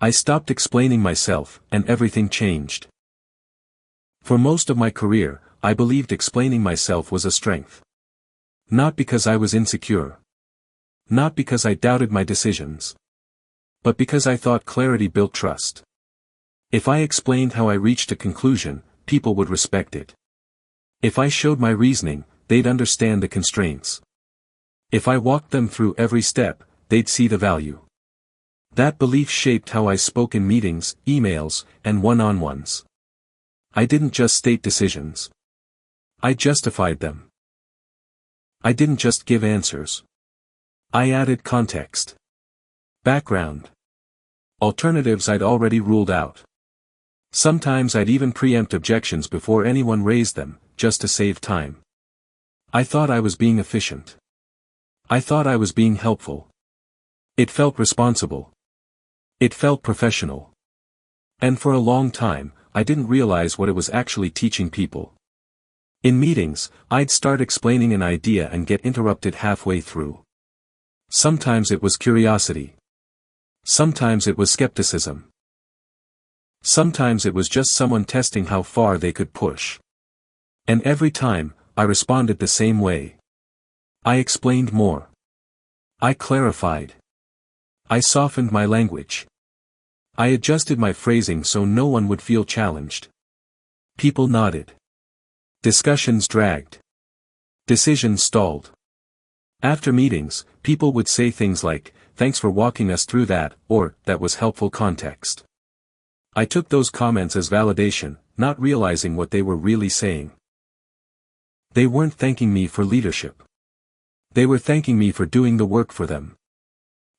I stopped explaining myself, and everything changed. For most of my career, I believed explaining myself was a strength. Not because I was insecure. Not because I doubted my decisions. But because I thought clarity built trust. If I explained how I reached a conclusion, people would respect it. If I showed my reasoning, they'd understand the constraints. If I walked them through every step, they'd see the value. That belief shaped how I spoke in meetings, emails, and one-on-ones. I didn't just state decisions. I justified them. I didn't just give answers. I added context. Background. Alternatives I'd already ruled out. Sometimes I'd even preempt objections before anyone raised them, just to save time. I thought I was being efficient. I thought I was being helpful. It felt responsible. It felt professional. And for a long time, I didn't realize what it was actually teaching people. In meetings, I'd start explaining an idea and get interrupted halfway through. Sometimes it was curiosity. Sometimes it was skepticism. Sometimes it was just someone testing how far they could push. And every time, I responded the same way. I explained more. I clarified. I softened my language. I adjusted my phrasing so no one would feel challenged. People nodded. Discussions dragged. Decisions stalled. After meetings, people would say things like, "Thanks for walking us through that," or, "That was helpful context." I took those comments as validation, not realizing what they were really saying. They weren't thanking me for leadership. They were thanking me for doing the work for them.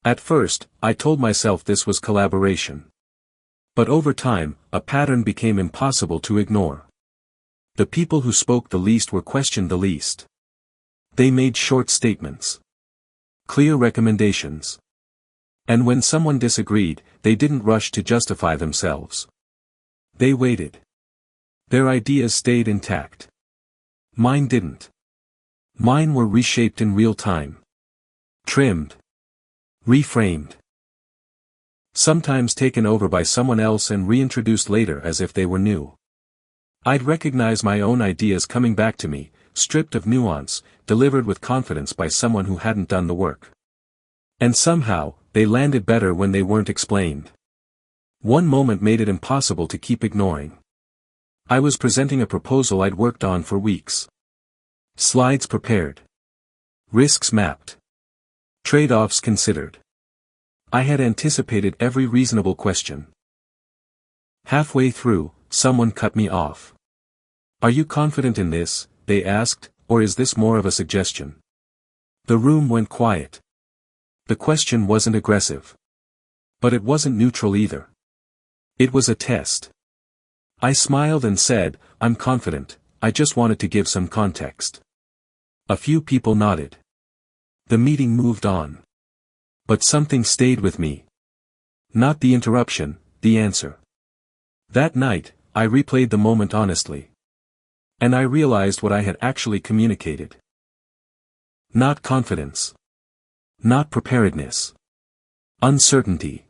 At first, I told myself this was collaboration. But over time, a pattern became impossible to ignore. The people who spoke the least were questioned the least. They made short statements. Clear recommendations. And when someone disagreed, they didn't rush to justify themselves. They waited. Their ideas stayed intact. Mine didn't. Mine were reshaped in real time. Trimmed. Reframed. Sometimes taken over by someone else and reintroduced later as if they were new. I'd recognize my own ideas coming back to me, stripped of nuance, delivered with confidence by someone who hadn't done the work. And somehow, they landed better when they weren't explained. One moment made it impossible to keep ignoring. I was presenting a proposal I'd worked on for weeks. Slides prepared. Risks mapped. Trade-offs considered. I had anticipated every reasonable question. Halfway through, someone cut me off. "Are you confident in this?" they asked, "or is this more of a suggestion?" The room went quiet. The question wasn't aggressive. But it wasn't neutral either. It was a test. I smiled and said, "I'm confident, I just wanted to give some context." A few people nodded. The meeting moved on. But something stayed with me. Not the interruption, the answer. That night, I replayed the moment honestly. And I realized what I had actually communicated. Not confidence. Not preparedness. Uncertainty.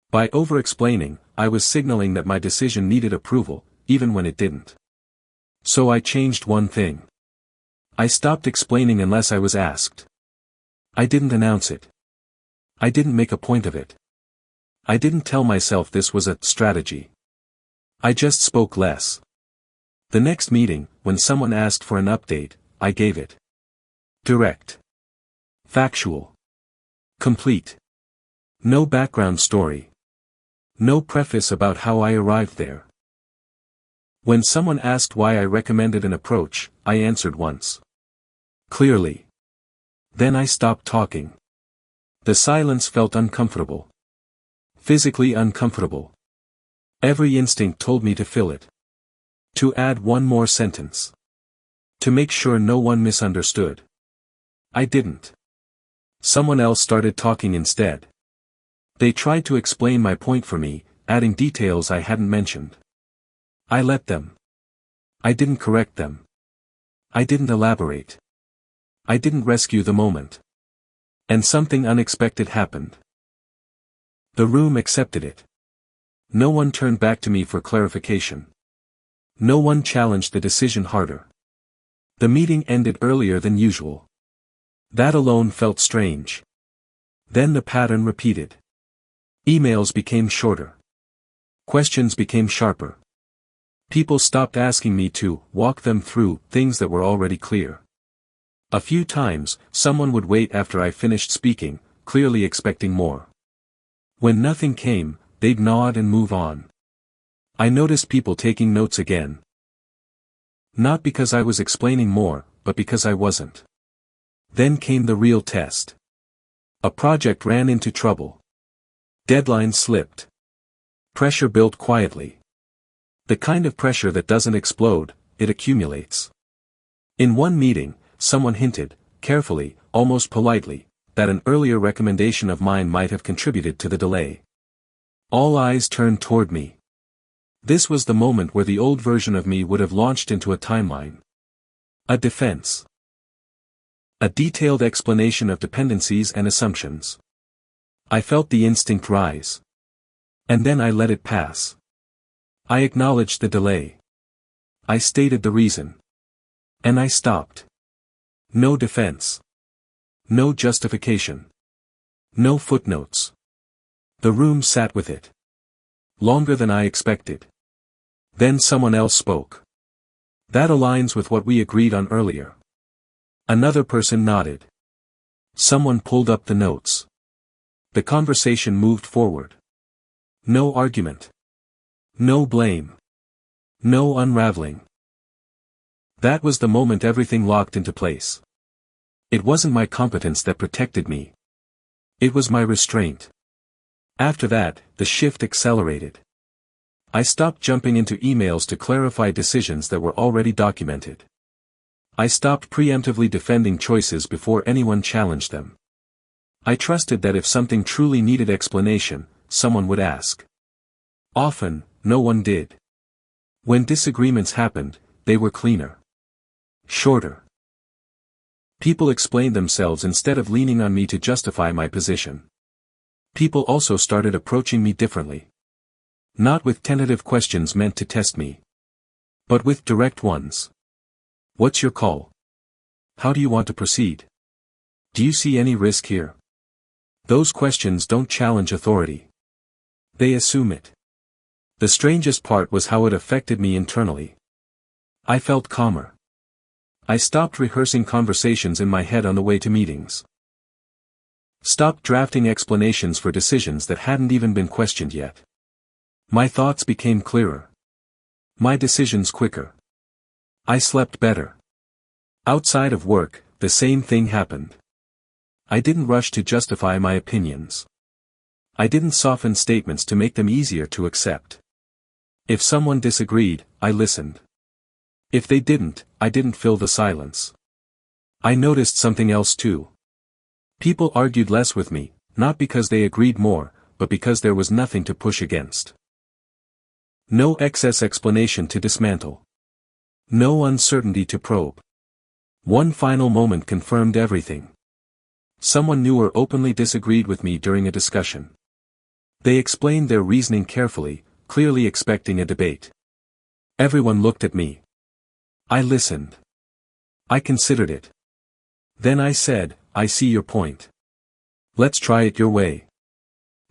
By over-explaining, I was signaling that my decision needed approval, even when it didn't. So I changed one thing. I stopped explaining unless I was asked. I didn't announce it. I didn't make a point of it. I didn't tell myself this was a strategy. I just spoke less. The next meeting, when someone asked for an update, I gave it. Direct. Factual. Complete. No background story. No preface about how I arrived there. When someone asked why I recommended an approach, I answered once. Clearly. Then I stopped talking. The silence felt uncomfortable. Physically uncomfortable. Every instinct told me to fill it. To add one more sentence. To make sure no one misunderstood. I didn't. Someone else started talking instead. They tried to explain my point for me, adding details I hadn't mentioned. I let them. I didn't correct them. I didn't elaborate. I didn't rescue the moment. And something unexpected happened. The room accepted it. No one turned back to me for clarification. No one challenged the decision harder. The meeting ended earlier than usual. That alone felt strange. Then the pattern repeated. Emails became shorter. Questions became sharper. People stopped asking me to walk them through things that were already clear. A few times, someone would wait after I finished speaking, clearly expecting more. When nothing came, they'd nod and move on. I noticed people taking notes again. Not because I was explaining more, but because I wasn't. Then came the real test. A project ran into trouble. Deadlines slipped. Pressure built quietly. The kind of pressure that doesn't explode, it accumulates. In one meeting, someone hinted, carefully, almost politely, that an earlier recommendation of mine might have contributed to the delay. All eyes turned toward me. This was the moment where the old version of me would have launched into a timeline. A defense. A detailed explanation of dependencies and assumptions. I felt the instinct rise. And then I let it pass. I acknowledged the delay. I stated the reason. And I stopped. No defense. No justification. No footnotes. The room sat with it. Longer than I expected. Then someone else spoke. That aligns with what we agreed on earlier. Another person nodded. Someone pulled up the notes. The conversation moved forward. No argument. No blame. No unraveling. That was the moment everything locked into place. It wasn't my competence that protected me. It was my restraint. After that, the shift accelerated. I stopped jumping into emails to clarify decisions that were already documented. I stopped preemptively defending choices before anyone challenged them. I trusted that if something truly needed explanation, someone would ask. Often, no one did. When disagreements happened, they were cleaner. Shorter. People explained themselves instead of leaning on me to justify my position. People also started approaching me differently. Not with tentative questions meant to test me. But with direct ones. What's your call? How do you want to proceed? Do you see any risk here? Those questions don't challenge authority. They assume it. The strangest part was how it affected me internally. I felt calmer. I stopped rehearsing conversations in my head on the way to meetings. Stopped drafting explanations for decisions that hadn't even been questioned yet. My thoughts became clearer. My decisions quicker. I slept better. Outside of work, the same thing happened. I didn't rush to justify my opinions. I didn't soften statements to make them easier to accept. If someone disagreed, I listened. If they didn't, I didn't fill the silence. I noticed something else too. People argued less with me, not because they agreed more, but because there was nothing to push against. No excess explanation to dismantle. No uncertainty to probe. One final moment confirmed everything. Someone new or openly disagreed with me during a discussion. They explained their reasoning carefully, clearly expecting a debate. Everyone looked at me. I listened. I considered it. Then I said, I see your point. Let's try it your way.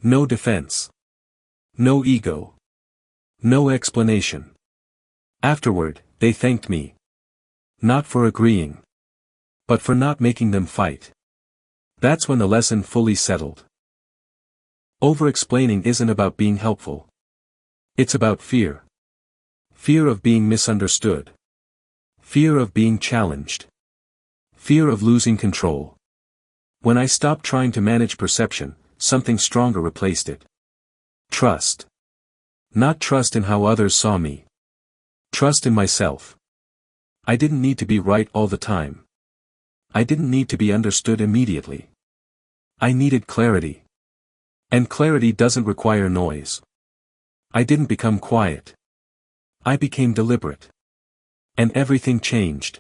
No defense. No ego. No explanation. Afterward, they thanked me. Not for agreeing. But for not making them fight. That's when the lesson fully settled. Over-explaining isn't about being helpful. It's about fear. Fear of being misunderstood. Fear of being challenged. Fear of losing control. When I stopped trying to manage perception, something stronger replaced it. Trust. Not trust in how others saw me. Trust in myself. I didn't need to be right all the time. I didn't need to be understood immediately. I needed clarity. And clarity doesn't require noise. I didn't become quiet. I became deliberate. And everything changed.